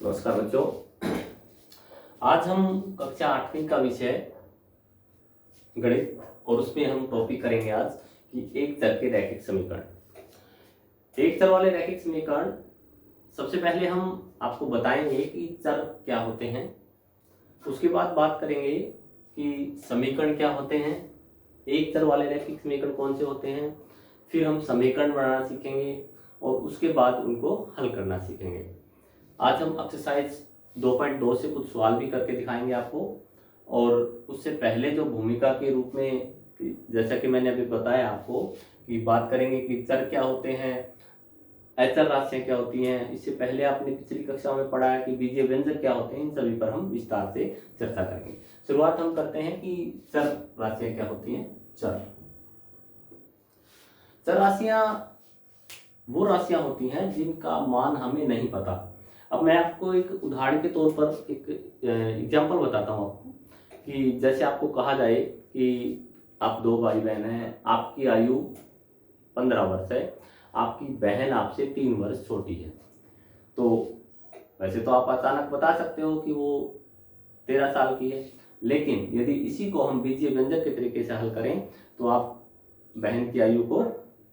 नमस्कार बच्चों। आज हम कक्षा 8वीं का विषय गणित और उसमें हम टॉपिक करेंगे आज कि एक चर के रैखिक समीकरण। एक चर वाले रैखिक समीकरण सबसे पहले हम आपको बताएंगे कि चर क्या होते हैं, उसके बाद बात करेंगे कि समीकरण क्या होते हैं, एक चर वाले रैखिक समीकरण कौन से होते हैं, फिर हम समीकरण बनाना सीखेंगे और उसके बाद उनको हल करना सीखेंगे। आज हम एक्सरसाइज 2.2 से कुछ सवाल भी करके दिखाएंगे आपको, और उससे पहले जो भूमिका के रूप में, जैसा कि मैंने अभी बताया आपको, कि बात करेंगे कि चर क्या होते हैं, अचर राशियां क्या होती हैं। इससे पहले आपने पिछली कक्षा में पढ़ा है कि बीजीय व्यंजक क्या होते हैं। इन सभी पर हम विस्तार से चर्चा करेंगे। शुरुआत हम करते हैं कि चर राशियां क्या होती हैं। चर राशियां वो राशियां होती हैं जिनका मान हमें नहीं पता। अब मैं आपको एक उदाहरण के तौर पर एक एग्जाम्पल बताता हूँ आपको, कि जैसे आपको कहा जाए कि आप दो भाई बहन हैं, आपकी आयु 15 वर्ष है, आपकी बहन आपसे 3 वर्ष छोटी है। तो वैसे तो आप अचानक बता सकते हो कि वो 13 साल की है, लेकिन यदि इसी को हम बीजीय व्यंजक के तरीके से हल करें तो आप बहन की आयु को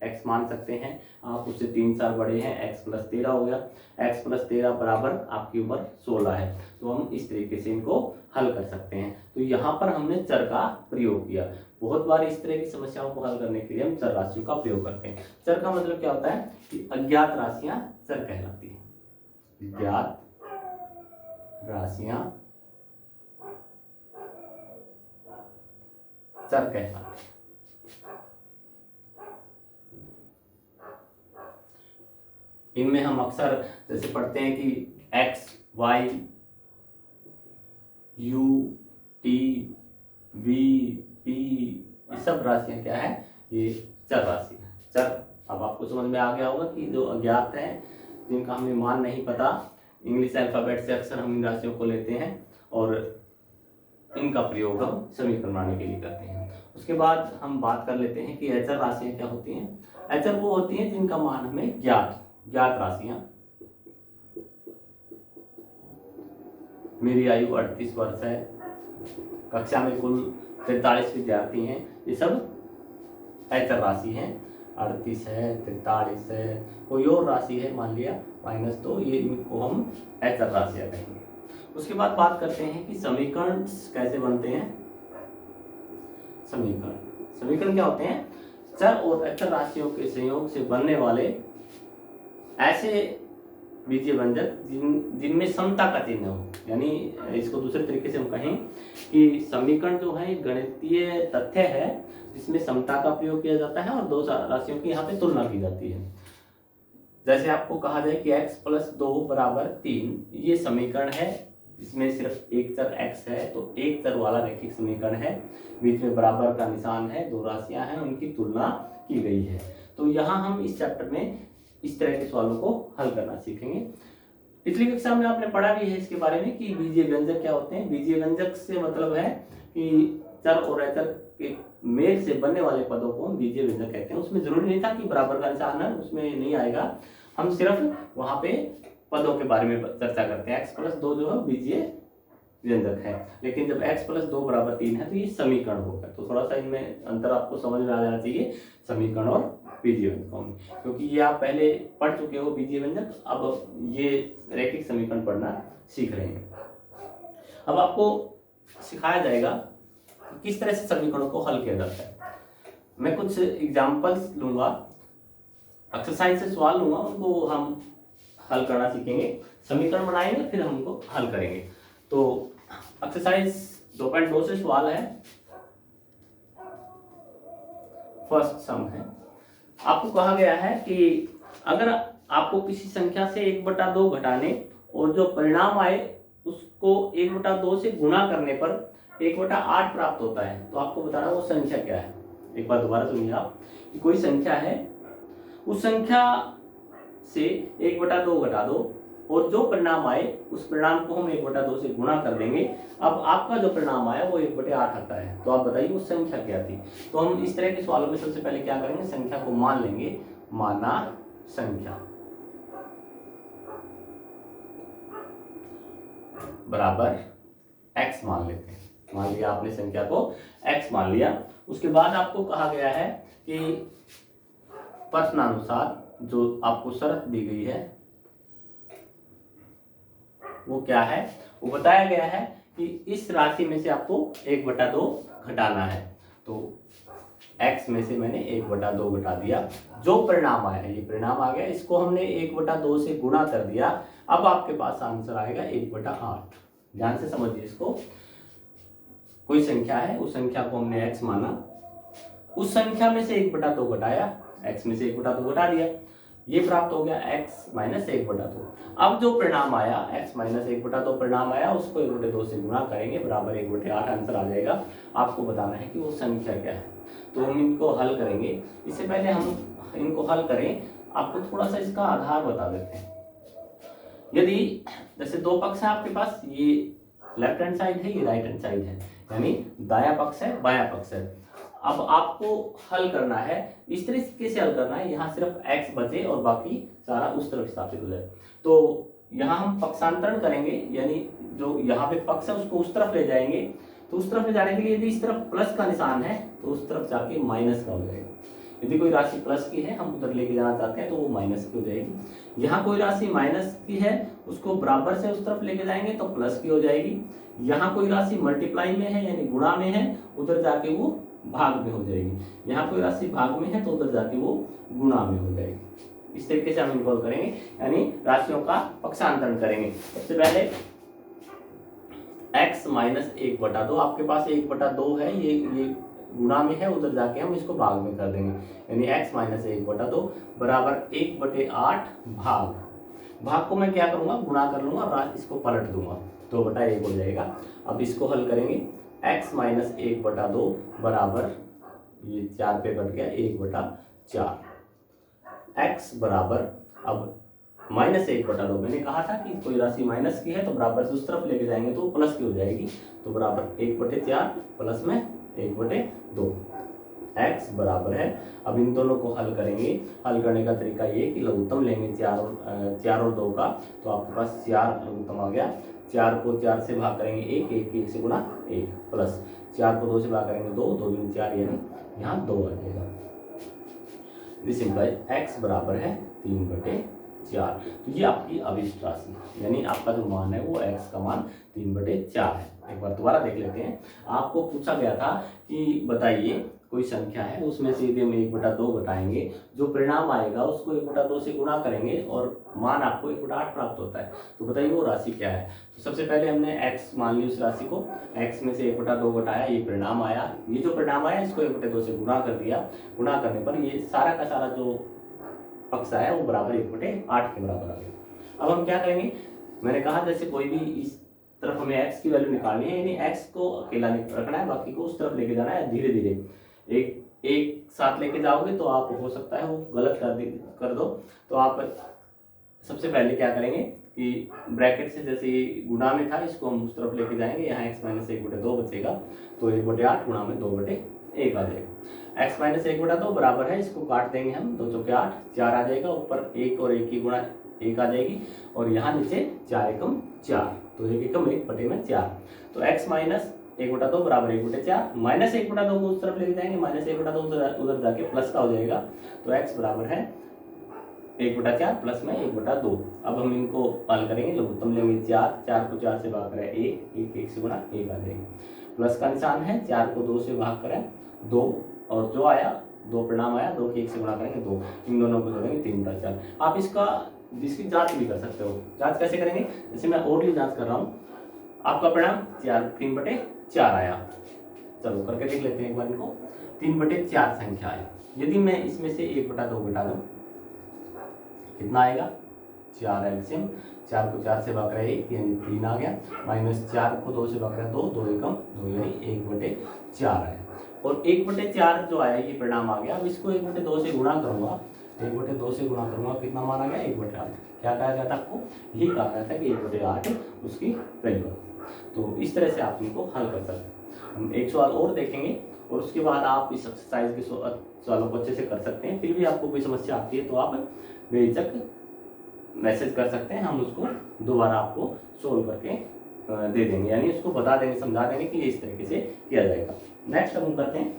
x मान सकते हैं। आप उससे 3 साल बड़े हैं, x + 13 हो गया। x + 13 बराबर आपकी उम्र 16 है। तो हम इस तरीके से इनको हल कर सकते हैं। तो यहाँ पर हमने चर का प्रयोग किया। बहुत बार इस तरह की समस्याओं को हल करने के लिए हम चर राशियों का प्रयोग करते हैं। चर का मतलब क्या होता है कि अज्ञात राशियां चर कहलाती हैं। अज्ञात राशियां चर कहलाती हैं। इनमें हम अक्सर जैसे पढ़ते हैं कि x, y, u, t, v, p, ये सब राशियां क्या है, ये चर राशि है। चर अब आपको समझ में आ गया होगा कि जो अज्ञात है, जिनका हमें मान नहीं पता, इंग्लिश अल्फाबेट से अक्सर हम इन राशियों को लेते हैं और इनका प्रयोग हम समीकरण बनाने के लिए करते हैं। उसके बाद हम बात कर लेते हैं कि अचर राशियां क्या होती हैं। अचर वो होती हैं जिनका मान हमें ज्ञात राशियां। मेरी आयु 38 वर्ष है, कक्षा में कुल 43 विद्यार्थी हैं, ये सब अचर राशि हैं। 38 है, 43 है, कोई और राशि है मान लिया -2, ये इनको हम अचर राशियां कहेंगे। उसके बाद बात करते हैं कि समीकरण कैसे बनते हैं। समीकरण क्या होते हैं? चर और अचर राशियों के संयोग से बनने वाले ऐसे बीजीय व्यंजक जिनमें समता का चिन्ह हो। यानी इसको दूसरे तरीके से हम कहें कि समीकरण जो है गणितीय तथ्य है जिसमें समता का प्रयोग किया जाता है और दो राशियों की यहाँ पे तुलना की जाती है। जैसे आपको कहा जाए कि x + 2 = 3, ये समीकरण है, इसमें सिर्फ एक चर x है, तो एक चर वाला रैखिक समीकरण है, बीच में बराबर का निशान है, दो राशियां हैं, उनकी तुलना की गई है। तो यहाँ हम इस चैप्टर में इस तरह के सवालों को हल करना सीखेंगे। पिछली कक्षा में आपने पढ़ा भी है इसके बारे में कि बीजीय व्यंजक क्या होते हैं। बीजीय व्यंजक से मतलब है कि चर और अचर के मेल से बनने वाले पदों को हम बीजीय व्यंजक कहते हैं। उसमें जरूरी नहीं था कि बराबर का निशान है, उसमें नहीं आएगा। हम सिर्फ वहां पे पदों के बारे में चर्चा करते हैं। x + 2 जो है बीजीय व्यंजक है, लेकिन जब x + 2 = 3 है तो ये समीकरण होगा। तो थोड़ा सा इनमें अंतर आपको समझ में आ जाना चाहिए, समीकरण और बीजीय व्यंजकों में, क्योंकि ये आप पहले पढ़ चुके हो बीजीय व्यंजक, अब ये रैखिक समीकरण पढ़ना सीख रहे हैं। अब आपको सिखाया जाएगा कि किस तरह से समीकरणों को हल किया जाता है। मैं कुछ एग्जाम्पल्स लूंगा, एक्सरसाइज से सवाल लूंगा, उनको हम हल करना सीखेंगे, समीकरण बनाएंगे, फिर हम उनको हल करेंगे। तो एक्सरसाइज 2.2 से सवाल है। फर्स्ट सम है, आपको कहा गया है कि अगर आपको किसी संख्या से 1/2 घटाने और जो परिणाम आए उसको 1/2 से गुणा करने पर 1/8 प्राप्त होता है, तो आपको बताना वो संख्या क्या है। एक बार दोबारा सुनिए आप, कि कोई संख्या है, उस संख्या से 1/2 घटा दो और जो परिणाम आए उस परिणाम को हम 1/2 से गुणा कर देंगे। अब आपका जो परिणाम आया वो 1/8 आता है, तो आप बताइए वो संख्या क्या थी। तो हम इस तरह के सवालों में सबसे पहले क्या करेंगे, संख्या को मान लेंगे, माना संख्या। बराबर x मान लेते हैं। मान लिया आपने संख्या को x मान लिया। उसके बाद आपको कहा गया है कि प्रश्नानुसार जो आपको शर्त दी गई है वो क्या है, वो बताया गया है कि इस राशि में से आपको 1/2 घटाना है। तो x में से मैंने 1/2 घटा दिया, जो परिणाम आया, ये परिणाम आ गया, इसको हमने 1/2 से गुणा कर दिया। अब आपके पास आंसर आएगा 1/8। ध्यान से समझिए इसको। कोई संख्या है, उस संख्या को हमने x माना, उस संख्या में से 1/2 घटाया, x में से 1/2 घटा दिया, ये प्राप्त हो गया x माइनस 1/2। अब जो परिणाम आया x माइनस 1/2 परिणाम आया, उसको 1/2 से गुणा करेंगे, बराबर 1/8 आंसर आ जाएगा। आपको बताना है कि वो संख्या क्या है। तो हम इनको हल करेंगे। इससे पहले हम इनको हल करें, आपको थोड़ा सा इसका आधार बता देते हैं। यदि जैसे दो पक्ष है आपके पास, ये लेफ्ट हैंड साइड है, ये राइट हैंड साइड है, यानी दाया पक्ष है, बाया पक्ष है। अब आपको हल करना है, इस तरीके से हल करना है, यहाँ सिर्फ x बचे और बाकी सारा उस तरफ स्थापित हो जाए। तो यहाँ हम पक्षांतरण करेंगे, यानी जो यहाँ पे पक्ष है उसको उस तरफ ले जाएंगे। तो उस तरफ ले जाने के लिए यदि इस तरफ प्लस का निशान है तो उस तरफ जाके माइनस का हो जाएगा। यदि कोई राशि प्लस की है, हम उधर लेके जाना चाहते हैं, तो वो माइनस की हो जाएगी। यहाँ कोई राशि माइनस की है, उसको बराबर से उस तरफ लेके जाएंगे तो प्लस की हो जाएगी। यहाँ कोई राशि मल्टीप्लाई में है यानी गुणा में है, उधर जाके वो भाग में हो जाएगी। यहाँ कोई राशि भाग में है तो उधर जाके वो गुणा में हो जाएगी। इस तरीके से हम इनको करेंगे, यानी राशियों का पक्षांतरण करेंगे। सबसे पहले x माइनस 1/2, आपके पास 1/2 है, ये गुणा में है, उधर जाके हम इसको भाग में कर देंगे, यानी x माइनस 1/2 बराबर 1/8 भाग को मैं क्या करूंगा, गुणा कर लूंगा और इसको पलट दूंगा, 2/1 हो जाएगा। अब इसको हल करेंगे, x माइनस 1/2 बराबर, ये 4 पे कट गया, 1/4। x बराबर, अब माइनस 1/2, मैंने कहा था कि कोई राशि माइनस की है तो बराबर से उस तरफ लेके जाएंगे तो प्लस की हो जाएगी। तो बराबर 1/4 प्लस में 1/2, x बराबर है। अब इन दोनों को हल करेंगे। हल करने का तरीका ये कि लघुत्तम लेंगे 4 और 2 का, तो आपके पास 4 लघुत्तम आ गया। 4 को 4 से भाग करेंगे 1, 1 से गुणा 1, प्लस 4 को 2 से भाग करेंगे 2, 2 दूनी 4, यानी यहाँ 2 आ जाएगा। दिस इंप्लाइज x बराबर है 3/4। तो ये आपकी अभिष्ट राशि, यानी आपका जो मान है वो x का मान 3/4 है। एक बार दोबारा देख लेते हैं। आपको पूछा गया था कि बताइए कोई संख्या है, उसमें से यदि हम 1/2 घटाएंगे, जो परिणाम आएगा उसको 1/2 से गुणा करेंगे और मान आपको 1/8 प्राप्त होता है। तो बताइए वो राशि क्या है। तो सबसे पहले हमने x मान ली उस राशि को, x में से 1/2 घटाया, ये परिणाम आया। ये जो परिणाम आया इसको 1/2 से गुणा कर दिया। गुणा करने पर ये सारा का सारा जो पक्ष आया वो बराबर 1/8 के बराबर आ गया। अब हम क्या करेंगे, मैंने कहा जैसे कोई भी इस तरफ हमें x की वैल्यू निकालनी है, यानी x को अकेला रखना है, बाकी को उस तरफ लेके जाना है। धीरे धीरे एक साथ लेके जाओगे तो आप हो सकता है वो गलत कर दो। तो आप सबसे पहले क्या करेंगे कि ब्रैकेट से, जैसे ये गुणा में था, इसको हम उस तरफ लेके जाएंगे। यहाँ x माइनस 1/2 बचेगा, तो 1/8 गुणा में 2/1 आ जाएगा। x माइनस 1/2 बराबर है, इसको काट देंगे हम, 2 चौके 8, 4 आ जाएगा। ऊपर 1 और 1 की गुणा 1 आ जाएगी, और यहाँ नीचे 4 एकम 4, तो 1 एकम 1/4। तो x माइनस 1/2 बराबर 1/4, माइनस 1/2 को उस तरफ लेके जाएंगे, माइनस 1/2 उधर जाके प्लस का हो जाएगा। तो x बराबर है 1/4 प्लस में 1/2। अब हम इनको हल करेंगे, लघुत्तम लेंगे 4 को 4 से भाग करें 1 से गुणा 1 आ जाएगा। प्लस का निशान है, 4 को 2 से भाग करें 2, और जो आया 2 परिणाम आया, 2 के 1 से गुणा करेंगे 2, इन दोनों को जोड़ेंगे 3/4। आप इसकी जांच भी कर सकते हो। जांच कैसे करेंगे, जैसे मैं ओरली जांच कर रहा हूँ, आपका परिणाम 3/4 आया। चलो करके देख लेते हैं एक बार इनको। 3/4 संख्या है, यदि मैं इसमें से 1/2 घटा दूं, कितना आएगा, 4 एलसीएम। 4 को 4 से भाग रहा है 1, यानी 3 आ गया, माइनस 4 को 2 से भाग रहा है 2, 2 एकम 2, यानी 1/4 आया। और 1/4 जो आया ये परिणाम आ गया। अब इसको 1/2 से गुणा करूंगा, 1/2 से गुणा करूंगा, कितना मान आ गया, 1/8। क्या कहा गया था आपको, यही कहा गया था कि 1/8 उसकी वैल्यू। तो इस तरह से आप इनको हल कर सकते हैं। हम एक सवाल और देखेंगे और उसके बाद आप इस एक्सरसाइज के सवालों को अच्छे से कर सकते हैं। फिर भी आपको कोई समस्या आती है तो आप बेझिझक मैसेज कर सकते हैं, हम उसको दोबारा आपको सोल्व करके दे देंगे, यानी उसको बता देंगे, समझा देंगे कि ये इस तरीके से किया जाएगा। नेक्स्ट हम करते हैं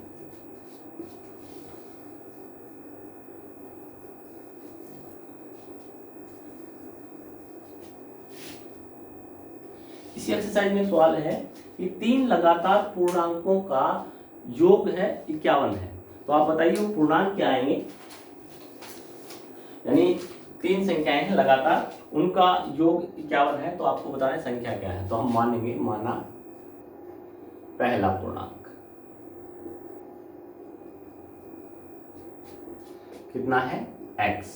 इसी एक्सरसाइज में सवाल है कि 3 लगातार पूर्णांकों का योग है 51 है, तो आप बताइए वो पूर्णांक क्या आएंगे। यानी 3 संख्याएं हैं लगातार, उनका योग 51 है, तो आपको बताना है संख्या क्या है। तो हम मानेंगे, माना पहला पूर्णांक कितना है x,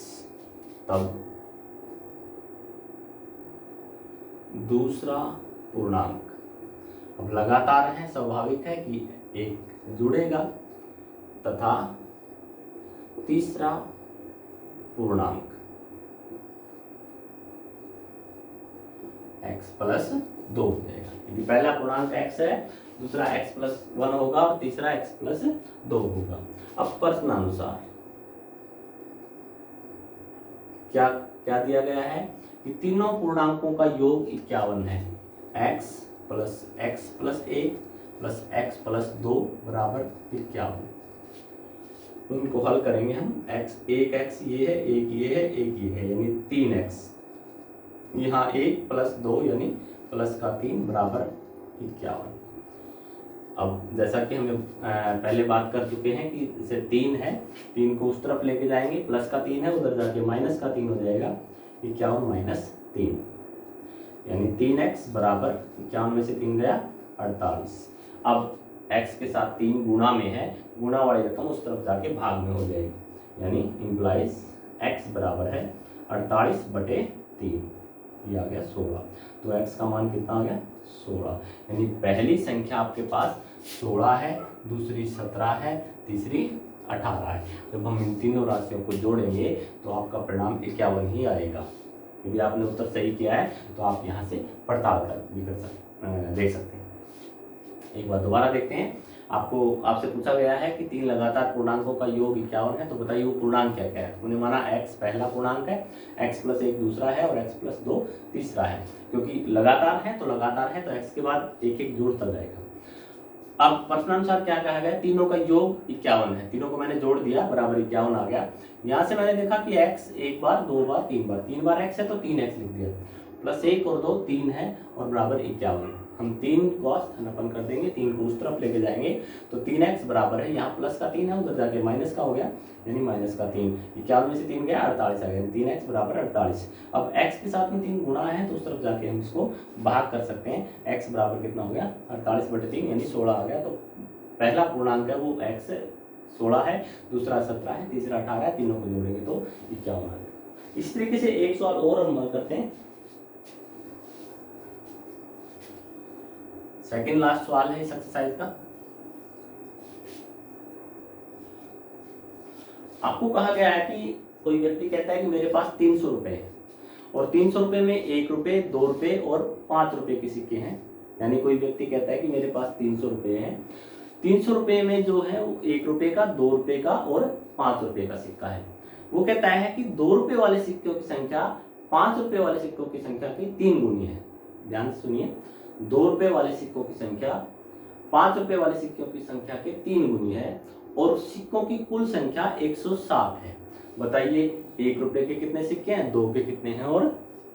तब दूसरा पूर्णांक, अब लगातार है, स्वाभाविक है कि एक जुड़ेगा, तथा तीसरा पूर्णांक x प्लस 2 हो जाएगा। यदि पहला पूर्णांक x है, दूसरा x प्लस 1 होगा और तीसरा x प्लस 2 होगा। अब प्रश्नानुसार क्या क्या दिया गया है कि तीनों पूर्णांकों का योग 51 है, x plus 1 plus x plus 2 बराबर 51। उनको हल करेंगे हम, एक x ये है, एक ये है, एक ये है, यानी 3x, यहाँ 1 प्लस 2 यानी प्लस का 3 बराबर 51। अब जैसा कि हमें पहले बात कर चुके हैं कि इसे 3 है, 3 को उस तरफ लेके जाएंगे, प्लस का 3 है, उधर जाके माइनस का 3 हो जाएगा, 51 माइनस 3, यानी 3x बराबर 51 में से 3 गया 48। अब x के साथ 3 गुणा में है, गुणा वाली रकम उस तरफ जाके भाग में हो जाएगी, यानी इंप्लाइज x बराबर है 48/3, ये आ गया 16। तो x का मान कितना आ गया 16, यानी पहली संख्या आपके पास 16 है, दूसरी 17 है, तीसरी 18 है। जब हम इन तीनों राशियों को जोड़ेंगे तो आपका परिणाम 51 ही आएगा। यदि आपने उत्तर सही किया है तो आप यहाँ से पड़ताल कर भी देख सकते हैं। एक बार दोबारा देखते हैं, आपसे पूछा गया है कि 3 लगातार पूर्णांकों का योग 51 है, तो बताइए वो पूर्णांक क्या क्या है। उन्हें माना x पहला पूर्णांक है, x प्लस 1 दूसरा है और x प्लस 2 तीसरा है। क्योंकि लगातार है तो x के बाद एक एक जोड़ता जाएगा। अब प्रश्नानुसार क्या कहा गया, तीनों का योग 51 है, तीनों को मैंने जोड़ दिया, बराबर 51 आ गया। यहाँ से मैंने देखा कि x 1 बार 2 बार 3 बार x है तो 3x लिख दिया, प्लस 1 और 2 3 है और बराबर 51। हम 3 को स्थानापन्न कर देंगे, 3 को उस तरफ लेके जाएंगे, तो 3x बराबर है, यहाँ प्लस का 3 है, उधर जाके माइनस का हो गया, यानी माइनस का 3, 51 में से 3 गया 48 आ गया, 3x बराबर 48। अब x के साथ में 3 गुणा है तो उस तरफ जाके हम इसको भाग कर सकते हैं, x बराबर कितना हो गया 48/3 यानी 16 आ गया। तो पहला पूर्णांक है वो x 16 है, दूसरा 17 है, तीसरा 18 है, तीनों को जोड़ेंगे तो 51 आ जाएगा। इस तरीके से एक सवाल और हम करते हैं, सेकेंड लास्ट सवाल है इस एक्सरसाइज का। आपको कहा गया है कि कोई व्यक्ति कहता है कि मेरे पास 300 रुपए है और 300 रुपए में 1 रुपए 2 रुपए और 5 रुपए के सिक्के हैं। यानी कोई व्यक्ति कहता है कि मेरे पास 300 रुपए हैं, 300 रुपए में जो है वो 1 रुपए का 2 रुपए का और 5 रुपए का सिक्का है। वो कहता है कि 2 रुपए वाले सिक्कों की संख्या 5 रुपए वाले सिक्कों की संख्या की 3 गुनी है। ध्यान से सुनिए, 2 रुपए वाले सिक्कों की संख्या 5 रुपए वाले सिक्कों की संख्या के 3 गुनी है और सिक्कों की कुल संख्या 160 है। बताइए 1 रुपए के कितने सिक्के हैं, 2 के कितने हैं और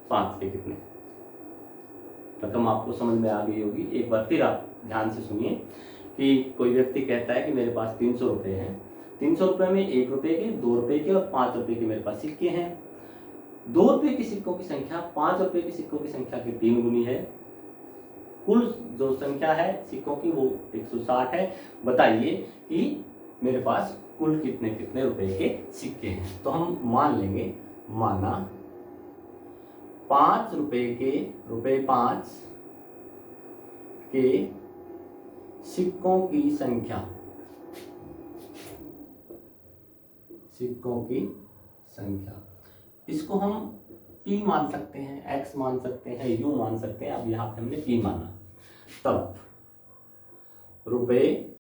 5 के कितने। रकम आपको समझ में आ गई होगी। एक बार फिर आप ध्यान से सुनिए कि कोई व्यक्ति कहता है कि मेरे पास 300 रुपए हैं, 300 रुपए में 1 रुपए के 2 रुपए के और 5 रुपए के मेरे पास सिक्के हैं। 2 रुपए के सिक्कों की संख्या 5 रुपए के सिक्कों की संख्या के 3 गुनी है। कुल जो संख्या है सिक्कों की वो 160 है। बताइए कि मेरे पास कुल कितने कितने रुपए के सिक्के हैं। तो हम मान लेंगे, माना 5 रुपए के रुपए 5 के सिक्कों की संख्या, सिक्कों की संख्या, इसको हम p मान सकते हैं, x मान सकते हैं, u मान सकते हैं। अब यहाँ पे हमने p माना, तब रुपए